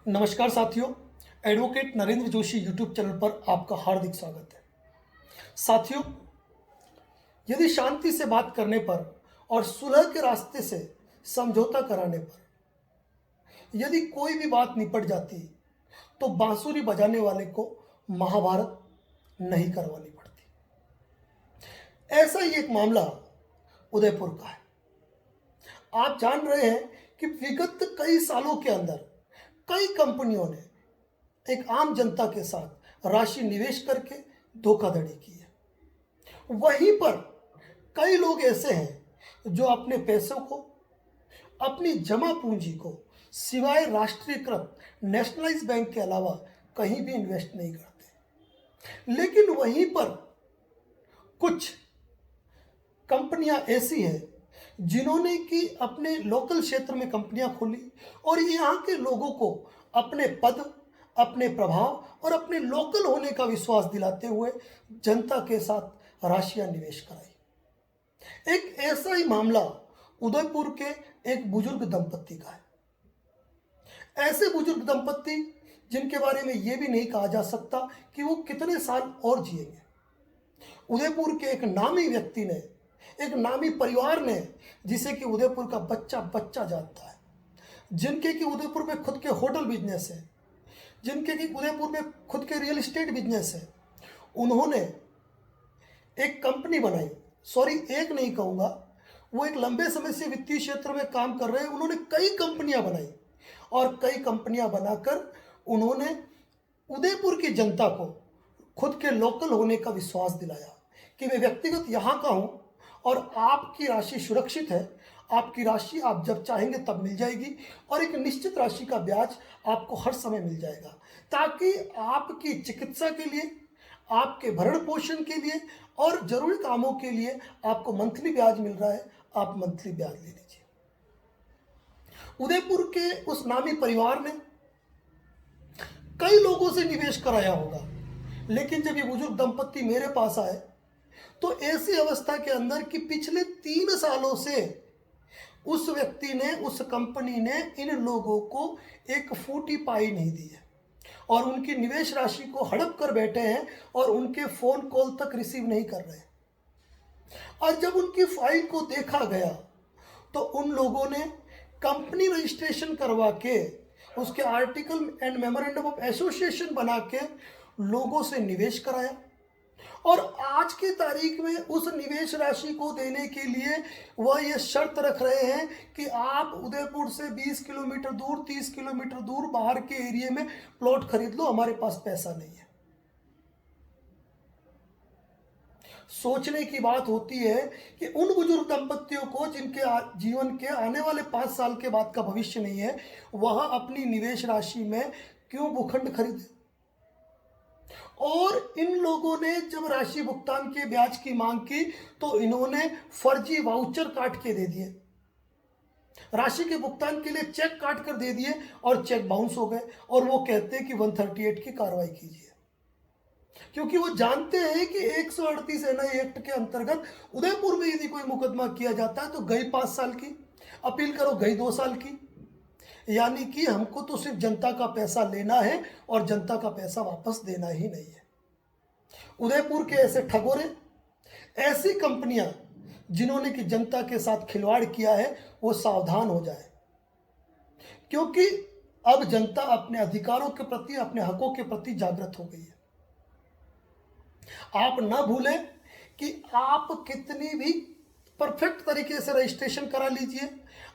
नमस्कार साथियों। Advocate Narendra Joshi YouTube channel पर आपका हार्दिक स्वागत है। साथियों, यदि शांति से बात करने पर और सुलह के रास्ते से समझौता कराने पर यदि कोई भी बात निपट जाती तो बांसुरी बजाने वाले को महाभारत नहीं करवानी पड़ती। ऐसा ही एक मामला उदयपुर का है। आप जान रहे हैं कि विगत कई सालों के अंदर कई कंपनियों ने एक आम जनता के साथ राशि निवेश करके धोखाधड़ी की है। वहीं पर कई लोग ऐसे हैं जो अपने पैसों को, अपनी जमा पूंजी को सिवाय राष्ट्रीयकृत नेशनलाइज बैंक के अलावा कहीं भी इन्वेस्ट नहीं करते। लेकिन वहीं पर कुछ कंपनियां ऐसी हैं जिन्होंने कि अपने लोकल क्षेत्र में कंपनियां खोली और यहाँ के लोगों को अपने पद, अपने प्रभाव और अपने लोकल होने का विश्वास दिलाते हुए जनता के साथ राशियां निवेश कराई। एक ऐसा ही मामला उदयपुर के एक बुजुर्ग दंपत्ति का है। ऐसे बुजुर्ग दंपत्ति जिनके बारे में यह भी नहीं कहा जा सकता कि वो कितने साल और जिएंगे। उदयपुर के एक नामी व्यक्ति ने, एक नामी परिवार ने, जिसे कि उदयपुर का बच्चा बच्चा जानता है, जिनके कि उदयपुर में खुद के होटल बिजनेस है, जिनके कि उदयपुर में खुद के रियल एस्टेट बिजनेस है, उन्होंने एक कंपनी बनाई। सॉरी, एक नहीं कहूँगा, वो एक लंबे समय से वित्तीय क्षेत्र में काम कर रहे हैं। उन्होंने कई कंपनियां बनाई और कई कंपनियां बनाकर उन्होंने उदयपुर की जनता को खुद के लोकल होने का विश्वास दिलाया कि मैं व्यक्तिगत यहाँ का हूँ और आपकी राशि सुरक्षित है। आपकी राशि आप जब चाहेंगे तब मिल जाएगी और एक निश्चित राशि का ब्याज आपको हर समय मिल जाएगा, ताकि आपकी चिकित्सा के लिए, आपके भरण पोषण के लिए और जरूरी कामों के लिए आपको मंथली ब्याज मिल रहा है, आप मंथली ब्याज ले लीजिए। उदयपुर के उस नामी परिवार ने कई लोगों से निवेश कराया होगा, लेकिन जब ये बुजुर्ग दंपत्ति मेरे पास आए तो ऐसी अवस्था के अंदर कि पिछले 3 सालों से उस व्यक्ति ने, उस कंपनी ने इन लोगों को एक फूटी पाई नहीं दी है और उनकी निवेश राशि को हड़प कर बैठे हैं और उनके फोन कॉल तक रिसीव नहीं कर रहे। और जब उनकी फाइल को देखा गया तो उन लोगों ने कंपनी रजिस्ट्रेशन करवा के, उसके article and memorandum of association बना के लोगों से निवेश कराया और आज की तारीख में उस निवेश राशि को देने के लिए वह यह शर्त रख रहे हैं कि आप उदयपुर से 20 किलोमीटर दूर, 30 किलोमीटर दूर बाहर के एरिया में प्लॉट खरीद लो, हमारे पास पैसा नहीं है। सोचने की बात होती है कि उन बुजुर्ग दंपत्तियों को जिनके जीवन के आने वाले 5 साल के बाद का भविष्य नहीं है, वह अपनी निवेश राशि में क्यों भूखंड खरीदे। और इन लोगों ने जब राशि भुगतान के ब्याज की मांग की तो इन्होंने फर्जी वाउचर काट के दे दिए, राशि के भुगतान के लिए चेक काट कर दे दिए और चेक बाउंस हो गए और वो कहते हैं कि 138 की कार्रवाई कीजिए, क्योंकि वो जानते हैं कि 138 एनआई एक्ट के अंतर्गत उदयपुर में यदि कोई मुकदमा किया जाता है तो गई 5 साल की, अपील करो गई 2 साल की। यानी कि हमको तो सिर्फ जनता का पैसा लेना है और जनता का पैसा वापस देना ही नहीं है। उदयपुर के ऐसे ठगोरे, ऐसी कंपनियां जिन्होंने कि जनता के साथ खिलवाड़ किया है, वो सावधान हो जाए, क्योंकि अब जनता अपने अधिकारों के प्रति, अपने हकों के प्रति जागृत हो गई है। आप ना भूलें कि आप कितनी भी परफेक्ट तरीके से रजिस्ट्रेशन करा लीजिए,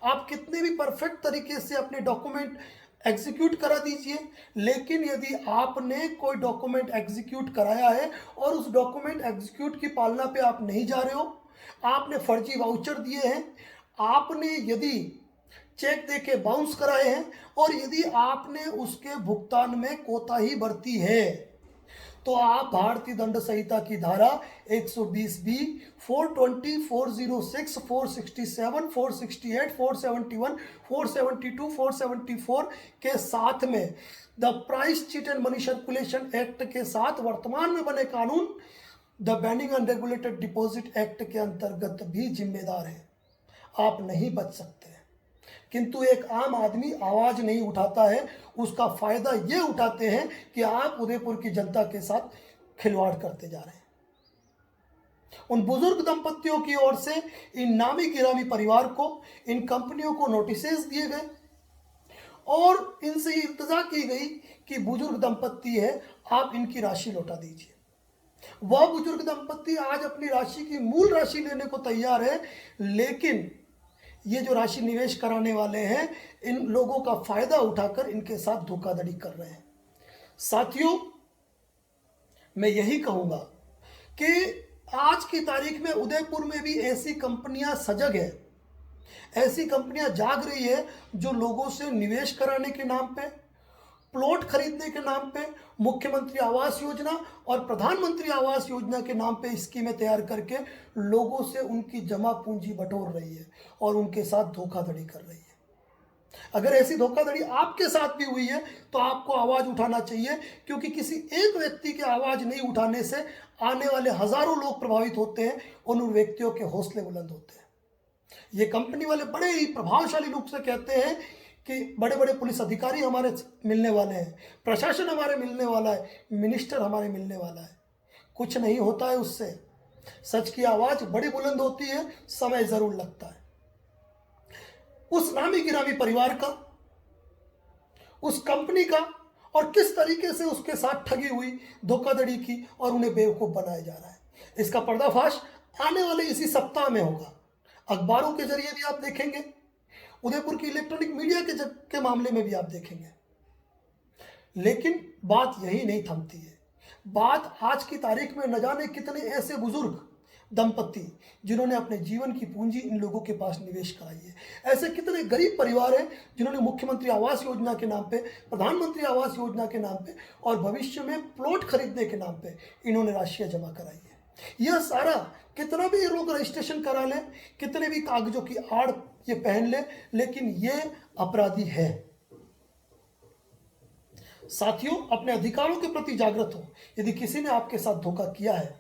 आप कितने भी परफेक्ट तरीके से अपने डॉक्यूमेंट एग्जीक्यूट करा दीजिए, लेकिन यदि आपने कोई डॉक्यूमेंट एग्जीक्यूट कराया है और उस डॉक्यूमेंट एग्जीक्यूट की पालना पे आप नहीं जा रहे हो, आपने फर्जी वाउचर दिए हैं, आपने यदि चेक देके बाउंस कराए हैं और यदि आपने उसके भुगतान में कोताही बरती है, तो आप भारतीय दंड संहिता की धारा 120B, 420, 406, 467, 468, 471, 472, 474 के साथ में the prize chit and money circulation act के साथ वर्तमान में बने कानून the banning unregulated deposit act के अंतर्गत भी जिम्मेदार है। आप नहीं बच सकते। किंतु एक आम आदमी आवाज नहीं उठाता है। उसका फायदा ये उठाते हैं कि आप उदयपुर की जनता के साथ खिलवाड़ करते जा रहे हैं। उन बुजुर्ग दंपतियों की ओर से इन नामी गिरामी परिवार को, इन कंपनियों को नोटिसेस दिए गए और इनसे इल्तजा की गई कि बुजुर्ग दंपत्ति है, आप इनकी राशि लौटा दीजिए। वह बुजुर्ग दंपत्ति आज अपनी राशि की मूल राशि लेने को तैयार है, लेकिन ये जो राशि निवेश कराने वाले हैं, इन लोगों का फायदा उठाकर इनके साथ धोखाधड़ी कर रहे हैं। साथियों, मैं यही कहूंगा कि आज की तारीख में उदयपुर में भी ऐसी कंपनियां सजग है, ऐसी कंपनियां जाग रही है जो लोगों से निवेश कराने के नाम पे, प्लॉट खरीदने के नाम पे, मुख्यमंत्री आवास योजना और प्रधानमंत्री आवास योजना के नाम पे स्कीमें तैयार करके लोगों से उनकी जमा पूंजी बटोर रही है और उनके साथ धोखाधड़ी कर रही है। अगर ऐसी धोखाधड़ी आपके साथ भी हुई है तो आपको आवाज उठाना चाहिए, क्योंकि किसी एक व्यक्ति के आवाज नहीं उठाने से आने वाले हजारों लोग प्रभावित होते हैं, उन व्यक्तियों के हौसले बुलंद होते हैं। ये कंपनी वाले बड़े ही प्रभावशाली रूप से कहते हैं कि बड़े बड़े पुलिस अधिकारी हमारे मिलने वाले हैं, प्रशासन हमारे मिलने वाला है, मिनिस्टर हमारे मिलने वाला है। कुछ नहीं होता है उससे। सच की आवाज बड़ी बुलंद होती है, समय जरूर लगता है। उस नामी गिरामी परिवार का, उस कंपनी का, और किस तरीके से उसके साथ ठगी हुई, धोखाधड़ी की और उन्हें बेवकूफ बनाया जा रहा है, इसका पर्दाफाश आने वाले इसी सप्ताह में होगा। अखबारों के जरिए भी आप देखेंगे, उदयपुर की इलेक्ट्रॉनिक मीडिया के मामले में भी आप देखेंगे। लेकिन बात यही नहीं थमती है। बात आज की तारीख में न जाने कितने ऐसे बुजुर्ग दंपत्ति जिन्होंने अपने जीवन की पूंजी इन लोगों के पास निवेश कराई है, ऐसे कितने गरीब परिवार हैं जिन्होंने मुख्यमंत्री आवास योजना के नाम पे, प्रधानमंत्री आवास योजना के नाम पे और भविष्य में प्लॉट खरीदने के नाम पे इन्होंने राशियां जमा कराई है। यह सारा कितना भी लोग रजिस्ट्रेशन करा लें, कितने भी कागजों की आड़ ये पहन ले, लेकिन ये अपराधी है। साथियों, अपने अधिकारों के प्रति जागृत हो। यदि किसी ने आपके साथ धोखा किया है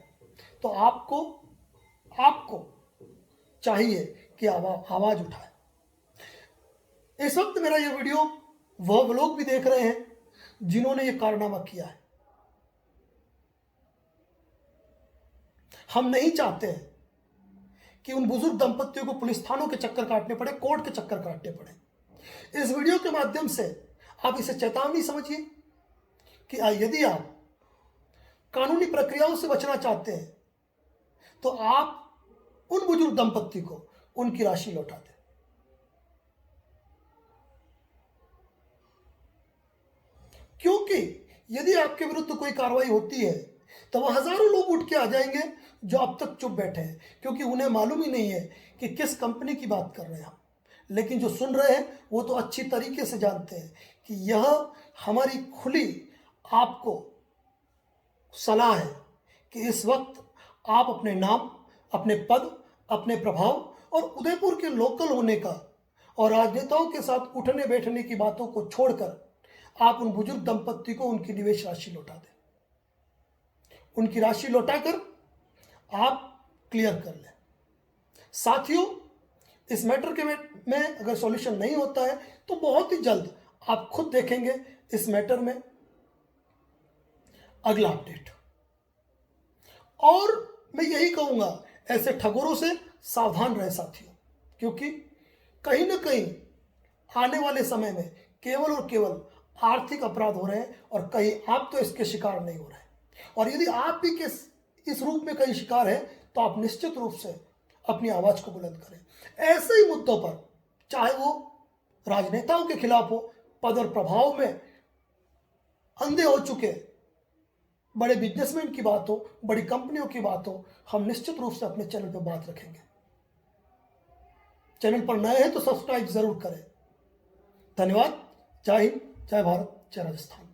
तो आपको चाहिए कि आवाज उठाए। इस वक्त मेरा यह वीडियो वह लोग भी देख रहे हैं जिन्होंने यह कारनामा किया है। हम नहीं चाहते हैं कि उन बुजुर्ग दंपतियों को पुलिस थानों के चक्कर काटने पड़े, कोर्ट के चक्कर काटने पड़े। इस वीडियो के माध्यम से आप इसे चेतावनी समझिए कि यदि आप कानूनी प्रक्रियाओं से बचना चाहते हैं तो आप उन बुजुर्ग दंपत्ति को उनकी राशि लौटा दें। क्योंकि यदि आपके विरुद्ध कोई कार्रवाई होती है तो वह हजारों लोग उठ के आ जाएंगे जो अब तक चुप बैठे हैं, क्योंकि उन्हें मालूम ही नहीं है कि किस कंपनी की बात कर रहे हैं हम। लेकिन जो सुन रहे हैं वो तो अच्छी तरीके से जानते हैं कि यह हमारी खुली आपको सलाह है कि इस वक्त आप अपने नाम, अपने पद, अपने प्रभाव और उदयपुर के लोकल होने का और राजनेताओं के साथ उठने बैठने की बातों को छोड़कर आप उन बुजुर्ग दंपत्ति को उनकी निवेश राशि लौटा दें। उनकी राशि लौटाकर आप क्लियर कर लें। साथियों, इस मैटर के में अगर सॉल्यूशन नहीं होता है तो बहुत ही जल्द आप खुद देखेंगे इस मैटर में अगला अपडेट। और मैं यही कहूंगा, ऐसे ठगोरों से सावधान रहे साथियों, क्योंकि कहीं ना कहीं आने वाले समय में केवल और केवल आर्थिक अपराध हो रहे हैं और कहीं आप तो इसके शिकार नहीं हो रहे हैं। और यदि आप भी इस रूप में कहीं शिकार है तो आप निश्चित रूप से अपनी आवाज को बुलंद करें। ऐसे ही मुद्दों पर, चाहे वो राजनेताओं के खिलाफ हो, पद और प्रभाव में अंधे हो चुके बड़े बिजनेसमैन की बात हो, बड़ी कंपनियों की बात हो, हम निश्चित रूप से अपने चैनल पर बात रखेंगे। चैनल पर नए हैं तो सब्सक्राइब जरूर करें। धन्यवाद। जय हिंद, जय भारत, जय राजस्थान।